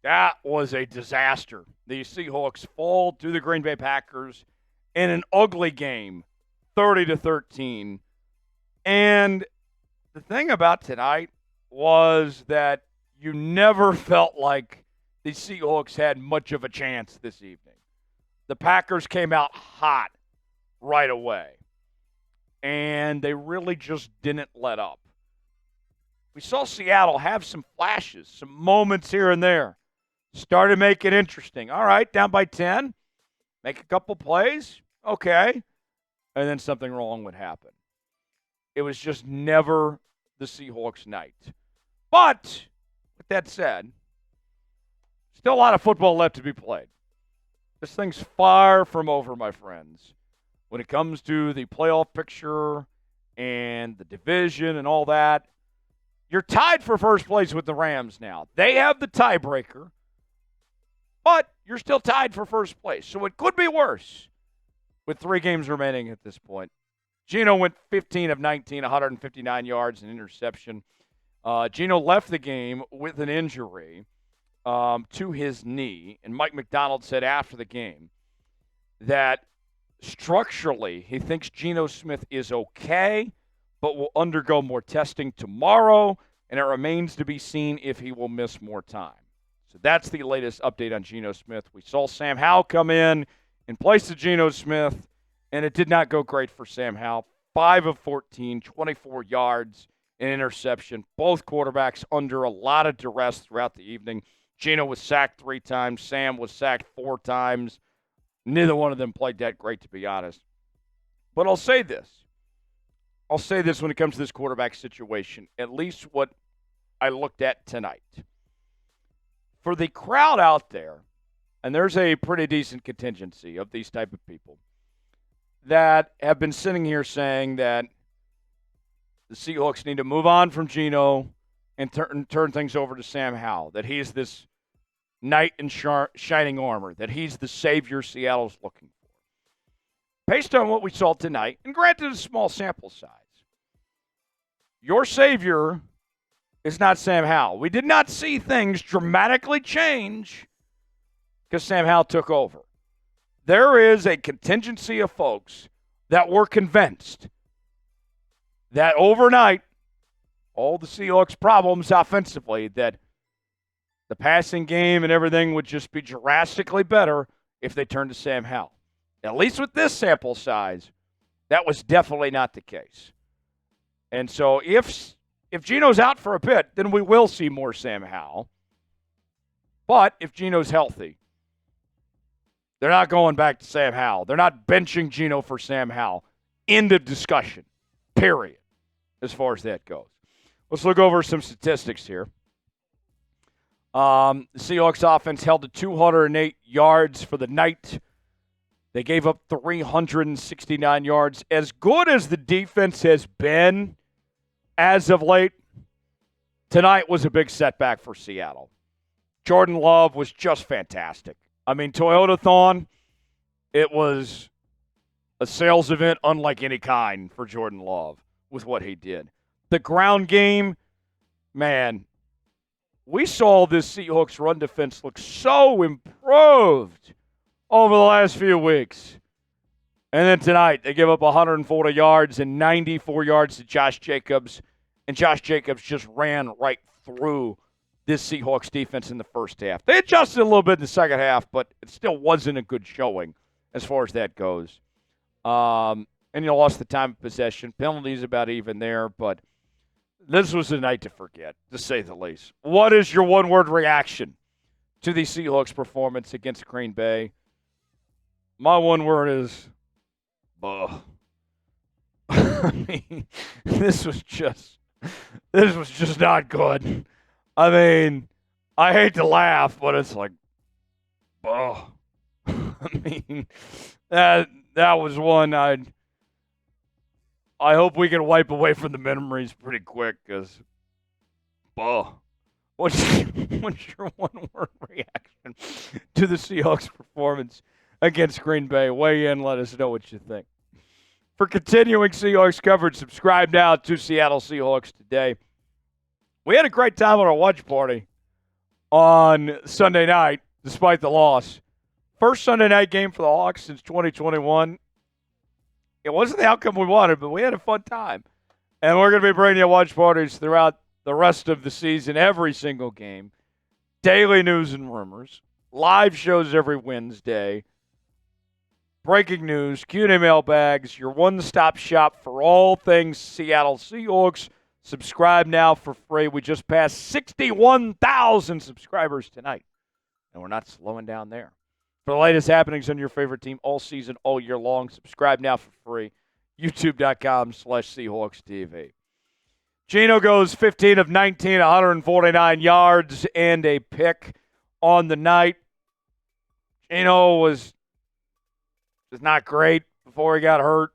That was a disaster. The Seahawks fall to the Green Bay Packers in an ugly game, 30-13. And the thing about tonight was that you never felt like the Seahawks had much of a chance this evening. The Packers came out hot right away, and they really just didn't let up. We saw Seattle have some flashes, some moments here and there. Started making it interesting. All right, down by 10, make a couple plays. Okay. And then something wrong would happen. It was just never the Seahawks' night. But with that said, still a lot of football left to be played. This thing's far from over, my friends. When it comes to the playoff picture and the division and all that, you're tied for first place with the Rams now. They have the tiebreaker, but you're still tied for first place. So it could be worse with 3 games remaining at this point. Geno went 15 of 19, 159 yards, and interception. Geno left the game with an injury to his knee, and Mike Macdonald said after the game that structurally he thinks Geno Smith is okay, but will undergo more testing tomorrow, and it remains to be seen if he will miss more time. So that's the latest update on Geno Smith. We saw Sam Howell come in place of Geno Smith, and it did not go great for Sam Howell. 5 of 14, 24 yards, an interception. Both quarterbacks under a lot of duress throughout the evening. Geno was sacked 3 times. Sam was sacked 4 times. Neither one of them played that great, to be honest. But I'll say this. When it comes to this quarterback situation, at least what I looked at tonight. For the crowd out there, and there's a pretty decent contingency of these type of people that have been sitting here saying that the Seahawks need to move on from Geno and turn things over to Sam Howell, that he's this knight in shining armor, that he's the savior Seattle's looking for. Based on what we saw tonight, and granted a small sample size, your savior is not Sam Howell. We did not see things dramatically change because Sam Howell took over. There is a contingency of folks that were convinced that overnight, all the Seahawks' problems offensively, that the passing game and everything would just be drastically better if they turned to Sam Howell. At least with this sample size, that was definitely not the case. And so if Geno's out for a bit, then we will see more Sam Howell. But if Geno's healthy, they're not going back to Sam Howell. They're not benching Geno for Sam Howell. End of discussion, period, as far as that goes. Let's look over some statistics here. The Seahawks offense held to 208 yards for the night. They gave up 369 yards. As good as the defense has been as of late, tonight was a big setback for Seattle. Jordan Love was just fantastic. I mean, Toyota-thon, it was a sales event unlike any kind for Jordan Love with what he did. The ground game, man, we saw this Seahawks run defense look so improved over the last few weeks. And then tonight, they give up 140 yards and 94 yards to Josh Jacobs. And Josh Jacobs just ran right through this Seahawks defense in the first half. They adjusted a little bit in the second half, but it still wasn't a good showing as far as that goes. And you lost the time of possession. Penalties about even there, but this was a night to forget, to say the least. What is your one-word reaction to the Seahawks' performance against Green Bay? My one word is, buh. I mean, this was just not good. I mean, I hate to laugh, but it's like, buh. I mean, that was one I hope we can wipe away from the memories pretty quick, because, buh. What's your one-word reaction to the Seahawks' performance against Green Bay? Weigh in, let us know what you think. For continuing Seahawks coverage, subscribe now to Seattle Seahawks Today. We had a great time at our watch party. on Sunday night, despite the loss. First Sunday night game for the Hawks since 2021. It wasn't the outcome we wanted, but we had a fun time. And we're going to be bringing you watch parties throughout the rest of the season, every single game. Daily news and rumors. Live shows every Wednesday. Breaking news, Q&A mailbags, your one-stop shop for all things Seattle Seahawks. Subscribe now for free. We just passed 61,000 subscribers tonight, and we're not slowing down there. For the latest happenings on your favorite team all season, all year long, subscribe now for free. YouTube.com/Seahawks TV. Geno goes 15 of 19, 149 yards, and a pick on the night. Geno was not great before he got hurt.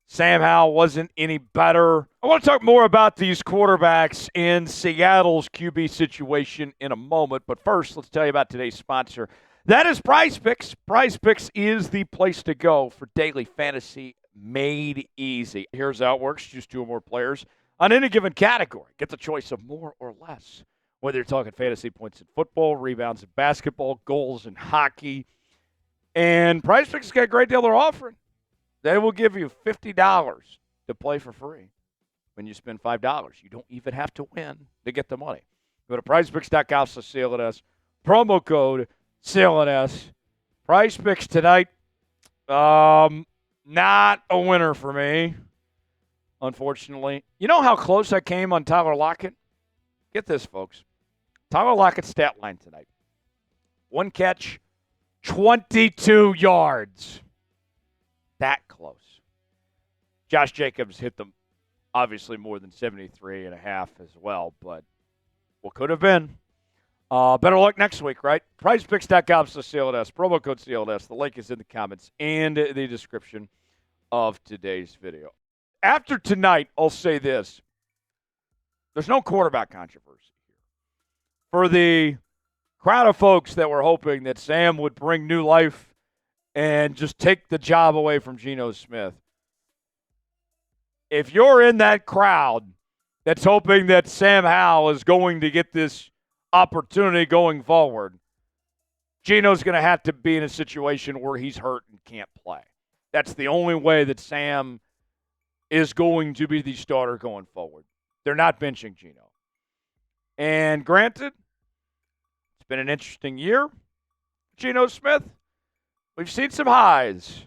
Sam Howell wasn't any better. I want to talk more about these quarterbacks in Seattle's QB situation in a moment. But first, let's tell you about today's sponsor. That is PrizePicks. PrizePicks is the place to go for daily fantasy made easy. Here's how it works. Choose two or more players on any given category. Get the choice of more or less. Whether you're talking fantasy points in football, rebounds in basketball, goals in hockey. And PrizePicks has got a great deal they're offering. They will give you $50 to play for free when you spend $5. You don't even have to win to get the money. Go to PrizePicks.com/CLNS. Promo code CLNS. PrizePicks tonight, not a winner for me, unfortunately. You know how close I came on Tyler Lockett? Get this, folks. Tyler Lockett's stat line tonight. 1 catch, 22 yards. That close. Josh Jacobs hit them obviously more than 73 and a half as well, but what could have been? Better luck next week, right? PrizePicks.com/CLNS. Promo code CLNS. The link is in the comments and the description of today's video. After tonight, I'll say this. There's no quarterback controversy here. For the crowd of folks that were hoping that Sam would bring new life and just take the job away from Geno Smith. If you're in that crowd that's hoping that Sam Howell is going to get this opportunity going forward, Geno's going to have to be in a situation where he's hurt and can't play. That's the only way that Sam is going to be the starter going forward. They're not benching Geno. And granted, it's been an interesting year. Geno Smith, we've seen some highs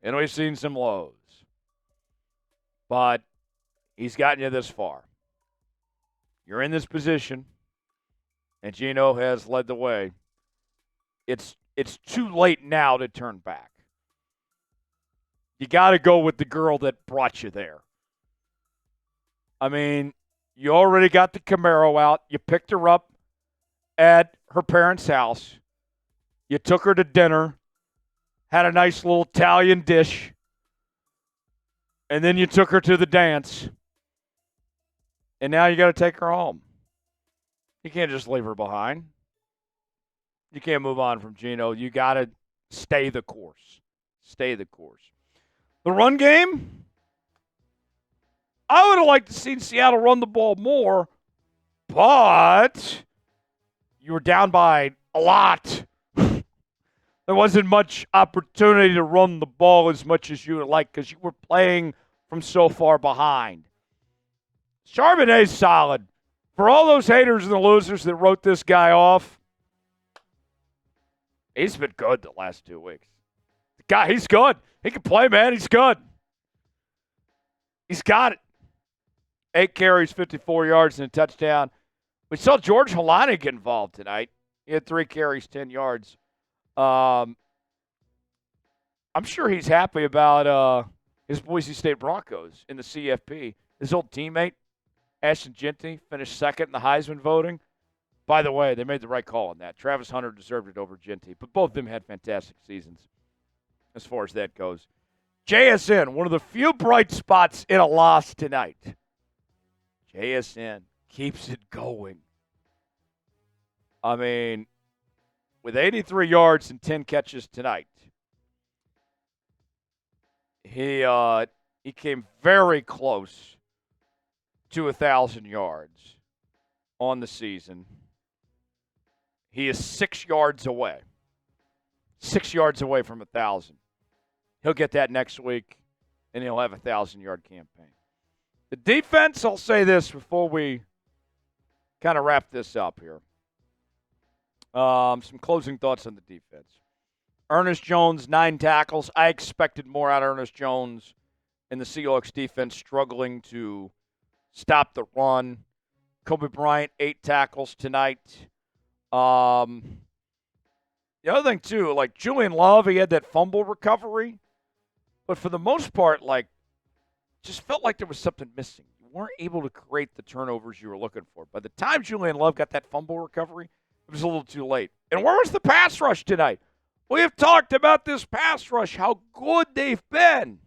and we've seen some lows. But he's gotten you this far. You're in this position, and Geno has led the way. It's too late now to turn back. You got to go with the girl that brought you there. I mean, you already got the Camaro out. You picked her up at her parents' house. You took her to dinner, had a nice little Italian dish, and then you took her to the dance. And now you got to take her home. You can't just leave her behind. You can't move on from Geno. You got to stay the course. Stay the course. The run game, I would have liked to see Seattle run the ball more, but you were down by a lot. There wasn't much opportunity to run the ball as much as you would like because you were playing from so far behind. Charbonnet's solid. For all those haters and the losers that wrote this guy off, he's been good the last 2 weeks. The guy, he's good. He can play, man. He's good. He's got it. 8 carries, 54 yards, and a touchdown. We saw George Holani get involved tonight. He had 3 carries, 10 yards. I'm sure he's happy about his Boise State Broncos in the CFP. His old teammate, Ashton Jeanty, finished second in the Heisman voting. By the way, they made the right call on that. Travis Hunter deserved it over Jeanty, but both of them had fantastic seasons as far as that goes. JSN, one of the few bright spots in a loss tonight. JSN keeps it going. I mean, with 83 yards and 10 catches tonight, he came very close to 1,000 yards on the season. He is 6 yards away. 6 yards away from 1,000. He'll get that next week, and he'll have a 1,000-yard campaign. The defense, I'll say this before we kind of wrap this up here. Some closing thoughts on the defense. Ernest Jones, 9 tackles. I expected more out of Ernest Jones, and the Seahawks defense struggling to stop the run. Kobe Bryant, 8 tackles tonight. The other thing, too, like Julian Love, he had that fumble recovery. But for the most part, like, just felt like there was something missing. You weren't able to create the turnovers you were looking for. By the time Julian Love got that fumble recovery, it was a little too late. And where was the pass rush tonight? We have talked about this pass rush, how good they've been.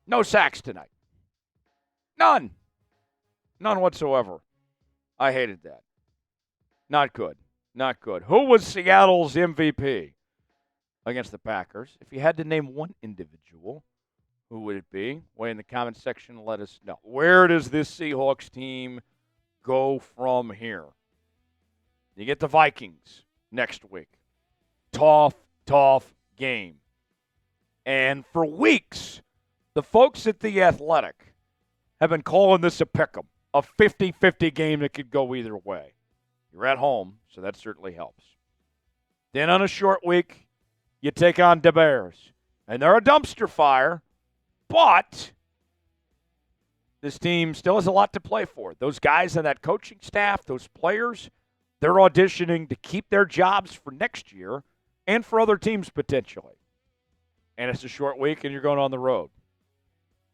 No sacks tonight. None. None whatsoever. I hated that. Not good. Not good. Who was Seattle's MVP against the Packers? If you had to name one individual, who would it be? Weigh in the comment section and let us know. Where does this Seahawks team go from here? You get the Vikings next week. Tough game. And for weeks, the folks at The Athletic have been calling this a pick'em, a 50-50 game that could go either way. You're at home, so that certainly helps. Then on a short week, you take on the Bears. And they're a dumpster fire, but this team still has a lot to play for. Those guys on that coaching staff, those players, they're auditioning to keep their jobs for next year and for other teams potentially. And it's a short week, and you're going on the road.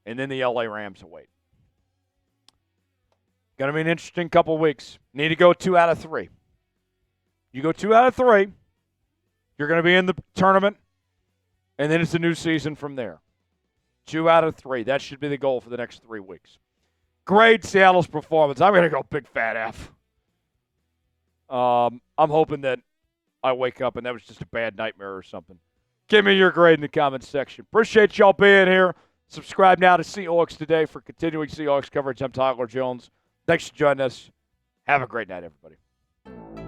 And then the LA Rams await. Going to be an interesting couple of weeks. Need to go 2 out of 3. You go 2 out of 3, you're going to be in the tournament, and then it's a new season from there. 2 out of 3. That should be the goal for the next 3 weeks. Grade Seattle's performance. I'm going to go big fat F. I'm hoping that I wake up and that was just a bad nightmare or something. Give me your grade in the comments section. Appreciate y'all being here. Subscribe now to Seahawks Today for continuing Seahawks coverage. I'm Tyler Jones. Thanks for joining us. Have a great night, everybody.